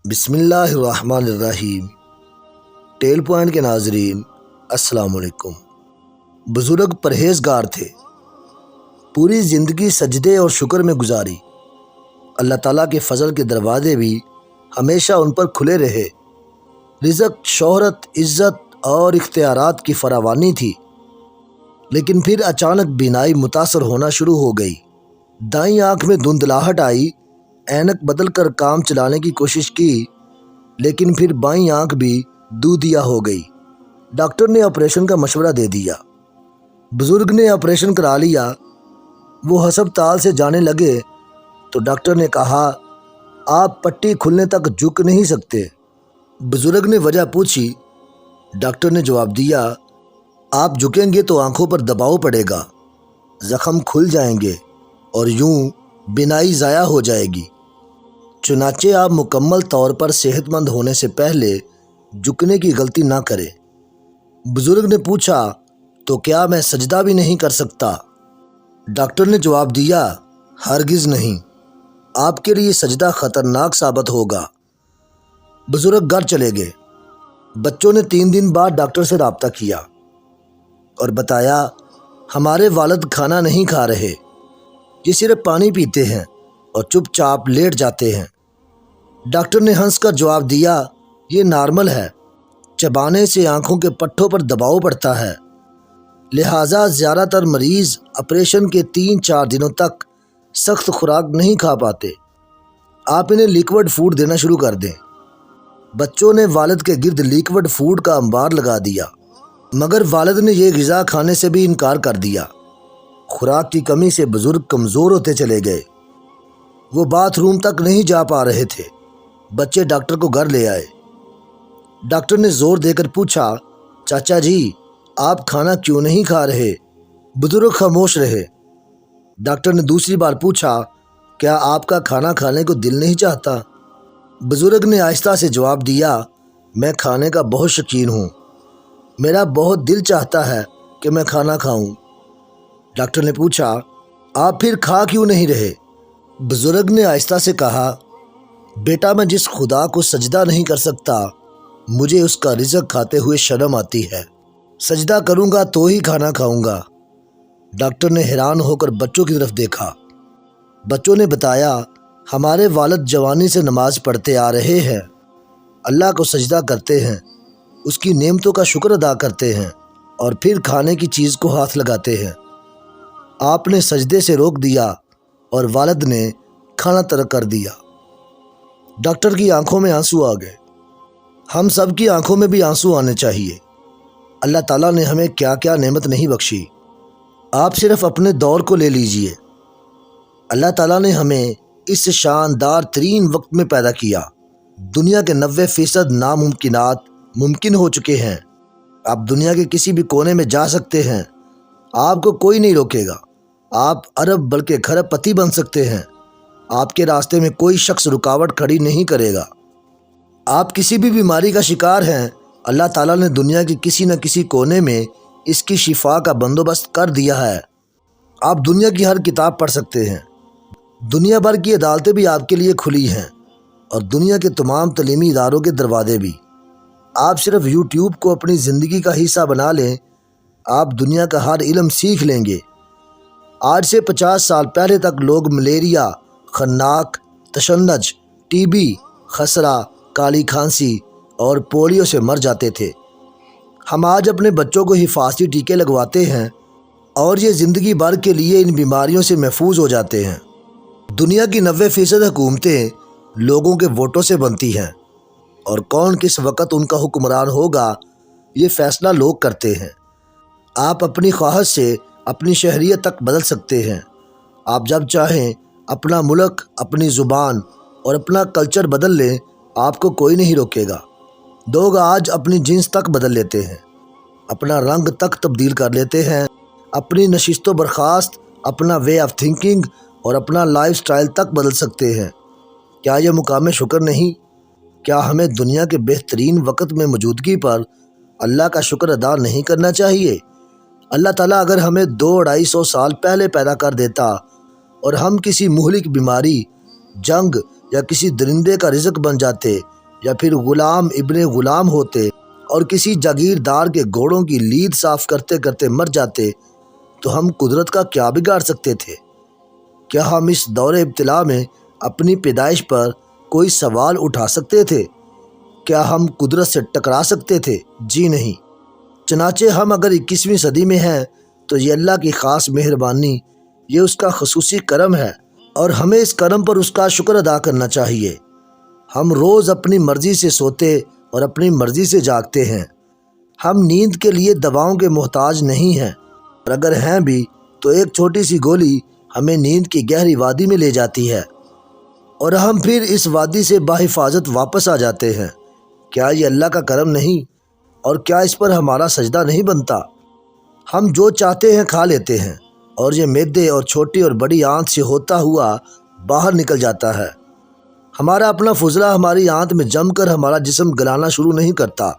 بسم اللہ الرحمن الرحیم۔ ٹیل پوائنٹ کے ناظرین السلام علیکم۔ بزرگ پرہیزگار تھے، پوری زندگی سجدے اور شکر میں گزاری۔ اللہ تعالیٰ کے فضل کے دروازے بھی ہمیشہ ان پر کھلے رہے۔ رزق، شہرت، عزت اور اختیارات کی فراوانی تھی، لیکن پھر اچانک بینائی متاثر ہونا شروع ہو گئی۔ دائیں آنکھ میں دھندلاہٹ آئی، اینک بدل کر کام چلانے کی کوشش کی، لیکن پھر بائیں آنکھ بھی دودھیا ہو گئی۔ ڈاکٹر نے آپریشن کا مشورہ دے دیا۔ بزرگ نے آپریشن کرا لیا۔ وہ ہسپتال سے جانے لگے تو ڈاکٹر نے کہا، آپ پٹی کھلنے تک جھک نہیں سکتے۔ بزرگ نے وجہ پوچھی۔ ڈاکٹر نے جواب دیا، آپ جھکیں گے تو آنکھوں پر دباؤ پڑے گا، زخم کھل جائیں گے اور یوں بینائی ضائع ہو جائے گی۔ چنانچہ آپ مکمل طور پر صحت مند ہونے سے پہلے جھکنے کی غلطی نہ کریں۔ بزرگ نے پوچھا، تو کیا میں سجدہ بھی نہیں کر سکتا؟ ڈاکٹر نے جواب دیا، ہرگز نہیں، آپ کے لیے سجدہ خطرناک ثابت ہوگا۔ بزرگ گھر چلے گئے۔ بچوں نے 3 دن بعد ڈاکٹر سے رابطہ کیا اور بتایا، ہمارے والد کھانا نہیں کھا رہے، یہ صرف پانی پیتے ہیں اور چپ چاپ لیٹ جاتے ہیں۔ ڈاکٹر نے ہنس کر جواب دیا، یہ نارمل ہے، چبانے سے آنکھوں کے پٹھوں پر دباؤ پڑتا ہے، لہٰذا زیادہ تر مریض آپریشن کے 3-4 دنوں تک سخت خوراک نہیں کھا پاتے۔ آپ انہیں لیکوڈ فوڈ دینا شروع کر دیں۔ بچوں نے والد کے گرد لیکوڈ فوڈ کا انبار لگا دیا، مگر والد نے یہ غذا کھانے سے بھی انکار کر دیا۔ خوراک کی کمی سے بزرگ کمزور ہوتے چلے گئے۔ وہ باتھ روم تک نہیں جا پا رہے تھے۔ بچے ڈاکٹر کو گھر لے آئے۔ ڈاکٹر نے زور دے کر پوچھا، چاچا جی، آپ کھانا کیوں نہیں کھا رہے؟ بزرگ خاموش رہے۔ ڈاکٹر نے دوسری بار پوچھا، کیا آپ کا کھانا کھانے کو دل نہیں چاہتا؟ بزرگ نے آہستہ سے جواب دیا، میں کھانے کا بہت شوقین ہوں، میرا بہت دل چاہتا ہے کہ میں کھانا کھاؤں۔ ڈاکٹر نے پوچھا، آپ پھر کھا کیوں نہیں رہے؟ بزرگ نے آہستہ سے کہا، بیٹا، میں جس خدا کو سجدہ نہیں کر سکتا، مجھے اس کا رزق کھاتے ہوئے شرم آتی ہے۔ سجدہ کروں گا تو ہی کھانا کھاؤں گا۔ ڈاکٹر نے حیران ہو کر بچوں کی طرف دیکھا۔ بچوں نے بتایا، ہمارے والد جوانی سے نماز پڑھتے آ رہے ہیں، اللہ کو سجدہ کرتے ہیں، اس کی نعمتوں کا شکر ادا کرتے ہیں اور پھر کھانے کی چیز کو ہاتھ لگاتے ہیں۔ آپ نے سجدے سے روک دیا اور والد نے کھانا ترک کر دیا۔ ڈاکٹر کی آنکھوں میں آنسو آ گئے۔ ہم سب کی آنکھوں میں بھی آنسو آنے چاہیے۔ اللہ تعالیٰ نے ہمیں کیا کیا نعمت نہیں بخشی۔ آپ صرف اپنے دور کو لے لیجئے۔ اللہ تعالیٰ نے ہمیں اس شاندار ترین وقت میں پیدا کیا۔ دنیا کے 90% ناممکنات ممکن ہو چکے ہیں۔ آپ دنیا کے کسی بھی کونے میں جا سکتے ہیں، آپ کو کوئی نہیں روکے گا۔ آپ ارب بلکہ کھرب پتی بن سکتے ہیں، آپ کے راستے میں کوئی شخص رکاوٹ کھڑی نہیں کرے گا۔ آپ کسی بھی بیماری کا شکار ہیں، اللہ تعالیٰ نے دنیا کے کسی نہ کسی کونے میں اس کی شفا کا بندوبست کر دیا ہے۔ آپ دنیا کی ہر کتاب پڑھ سکتے ہیں، دنیا بھر کی عدالتیں بھی آپ کے لیے کھلی ہیں اور دنیا کے تمام تعلیمی اداروں کے دروازے بھی۔ آپ صرف یوٹیوب کو اپنی زندگی کا حصہ بنا لیں، آپ دنیا کا ہر علم سیکھ لیں گے۔ آج سے 50 سال پہلے تک لوگ ملیریا، خناق، تشنج، ٹی بی، خسرہ، کالی کھانسی اور پولیو سے مر جاتے تھے۔ ہم آج اپنے بچوں کو حفاظتی ٹیکے لگواتے ہیں اور یہ زندگی بھر کے لیے ان بیماریوں سے محفوظ ہو جاتے ہیں۔ دنیا کی 90% حکومتیں لوگوں کے ووٹوں سے بنتی ہیں اور کون کس وقت ان کا حکمران ہوگا، یہ فیصلہ لوگ کرتے ہیں۔ آپ اپنی خواہش سے اپنی شہریت تک بدل سکتے ہیں۔ آپ جب چاہیں اپنا ملک، اپنی زبان اور اپنا کلچر بدل لیں، آپ کو کوئی نہیں روکے گا۔ لوگ آج اپنی جنس تک بدل لیتے ہیں، اپنا رنگ تک تبدیل کر لیتے ہیں، اپنی نشست و برخاست، اپنا وے آف تھنکنگ اور اپنا لائف سٹائل تک بدل سکتے ہیں۔ کیا یہ مقام شکر نہیں؟ کیا ہمیں دنیا کے بہترین وقت میں موجودگی پر اللہ کا شکر ادا نہیں کرنا چاہیے؟ اللہ تعالیٰ اگر ہمیں 200-250 سال پہلے پیدا کر دیتا اور ہم کسی مہلک بیماری، جنگ یا کسی درندے کا رزق بن جاتے یا پھر غلام ابن غلام ہوتے اور کسی جاگیردار کے گھوڑوں کی لید صاف کرتے کرتے مر جاتے تو ہم قدرت کا کیا بگاڑ سکتے تھے؟ کیا ہم اس دور ابتلا میں اپنی پیدائش پر کوئی سوال اٹھا سکتے تھے؟ کیا ہم قدرت سے ٹکرا سکتے تھے؟ جی نہیں۔ چنانچہ ہم اگر 21ویں صدی میں ہیں تو یہ اللہ کی خاص مہربانی، یہ اس کا خصوصی کرم ہے، اور ہمیں اس کرم پر اس کا شکر ادا کرنا چاہیے۔ ہم روز اپنی مرضی سے سوتے اور اپنی مرضی سے جاگتے ہیں۔ ہم نیند کے لیے دواؤں کے محتاج نہیں ہیں، اور اگر ہیں بھی تو ایک چھوٹی سی گولی ہمیں نیند کی گہری وادی میں لے جاتی ہے، اور ہم پھر اس وادی سے بحفاظت واپس آ جاتے ہیں۔ کیا یہ اللہ کا کرم نہیں؟ اور کیا اس پر ہمارا سجدہ نہیں بنتا؟ ہم جو چاہتے ہیں کھا لیتے ہیں، اور یہ معدے اور چھوٹی اور بڑی آنت سے ہوتا ہوا باہر نکل جاتا ہے۔ ہمارا اپنا فضلہ ہماری آنت میں جم کر ہمارا جسم گلانا شروع نہیں کرتا۔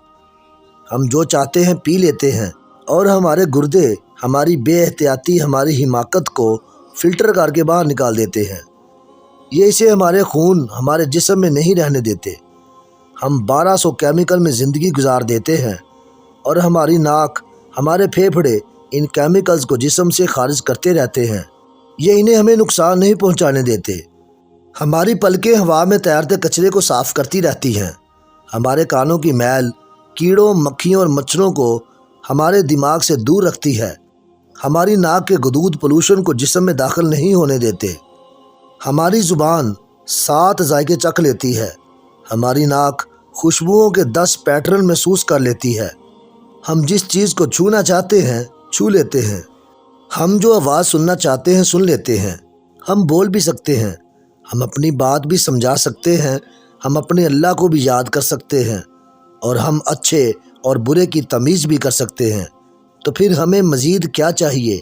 ہم جو چاہتے ہیں پی لیتے ہیں، اور ہمارے گردے ہماری بے احتیاطی، ہماری حماقت کو فلٹر کر کے باہر نکال دیتے ہیں۔ یہ اسے ہمارے خون ہمارے جسم میں نہیں رہنے دیتے۔ ہم 1200 کیمیکل میں زندگی گزار دیتے ہیں، اور ہماری ناک، ہمارے پھیپھڑے ان کیمیکلز کو جسم سے خارج کرتے رہتے ہیں۔ یہ انہیں ہمیں نقصان نہیں پہنچانے دیتے۔ ہماری پلکیں ہوا میں تیرتے کچرے کو صاف کرتی رہتی ہیں۔ ہمارے کانوں کی میل کیڑوں، مکھیوں اور مچھروں کو ہمارے دماغ سے دور رکھتی ہے۔ ہماری ناک کے گدود پولوشن کو جسم میں داخل نہیں ہونے دیتے۔ ہماری زبان 7 ذائقے چکھ لیتی ہے۔ ہماری ناک خوشبوؤں کے 10 پیٹرن محسوس کر لیتی ہے۔ ہم جس چیز کو چھونا چاہتے ہیں چھو لیتے ہیں۔ ہم جو آواز سننا چاہتے ہیں سن لیتے ہیں۔ ہم بول بھی سکتے ہیں، ہم اپنی بات بھی سمجھا سکتے ہیں، ہم اپنے اللہ کو بھی یاد کر سکتے ہیں، اور ہم اچھے اور برے کی تمیز بھی کر سکتے ہیں۔ تو پھر ہمیں مزید کیا چاہیے؟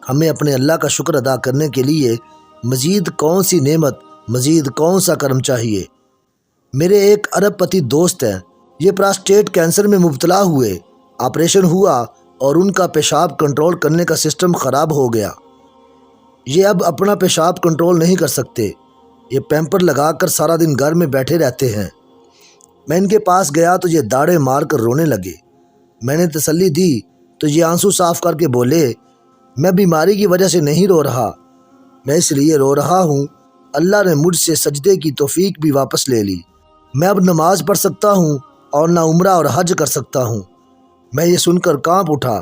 ہمیں اپنے اللہ کا شکر ادا کرنے کے لیے مزید کون سی نعمت، مزید کون سا کرم چاہیے؟ میرے ایک ارب پتی دوست ہیں، یہ پراسٹیٹ کینسر میں مبتلا ہوئے، آپریشن ہوا اور ان کا پیشاب کنٹرول کرنے کا سسٹم خراب ہو گیا۔ یہ اب اپنا پیشاب کنٹرول نہیں کر سکتے۔ یہ پیمپر لگا کر سارا دن گھر میں بیٹھے رہتے ہیں۔ میں ان کے پاس گیا تو یہ داڑے مار کر رونے لگے۔ میں نے تسلی دی تو یہ آنسو صاف کر کے بولے، میں بیماری کی وجہ سے نہیں رو رہا، میں اس لیے رو رہا ہوں اللہ نے مجھ سے سجدے کی توفیق بھی واپس لے لی۔ میں اب نماز پڑھ سکتا ہوں اور نہ عمرہ اور حج کر سکتا ہوں۔ میں یہ سن کر کانپ اٹھا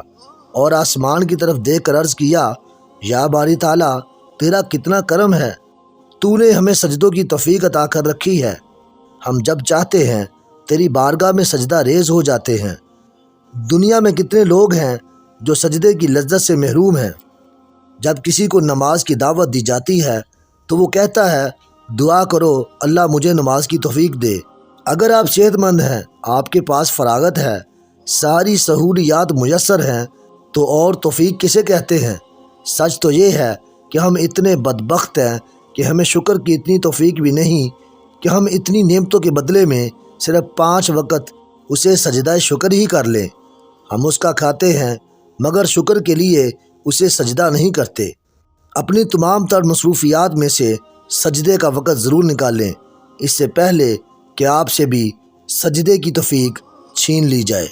اور آسمان کی طرف دیکھ کر عرض کیا، یا باری تعالیٰ، تیرا کتنا کرم ہے، تو نے ہمیں سجدوں کی توفیق عطا کر رکھی ہے۔ ہم جب چاہتے ہیں تیری بارگاہ میں سجدہ ریز ہو جاتے ہیں۔ دنیا میں کتنے لوگ ہیں جو سجدے کی لذت سے محروم ہیں۔ جب کسی کو نماز کی دعوت دی جاتی ہے تو وہ کہتا ہے، دعا کرو اللہ مجھے نماز کی توفیق دے۔ اگر آپ صحت مند ہیں، آپ کے پاس فراغت ہے، ساری سہولیات میسر ہیں، تو اور توفیق کسے کہتے ہیں؟ سچ تو یہ ہے کہ ہم اتنے بدبخت ہیں کہ ہمیں شکر کی اتنی توفیق بھی نہیں کہ ہم اتنی نعمتوں کے بدلے میں صرف 5 وقت اسے سجدہ شکر ہی کر لیں۔ ہم اس کا کھاتے ہیں مگر شکر کے لیے اسے سجدہ نہیں کرتے۔ اپنی تمام تر مصروفیات میں سے سجدے کا وقت ضرور نکالیں، اس سے پہلے کہ آپ سے بھی سجدے کی توفیق چھین لی جائے۔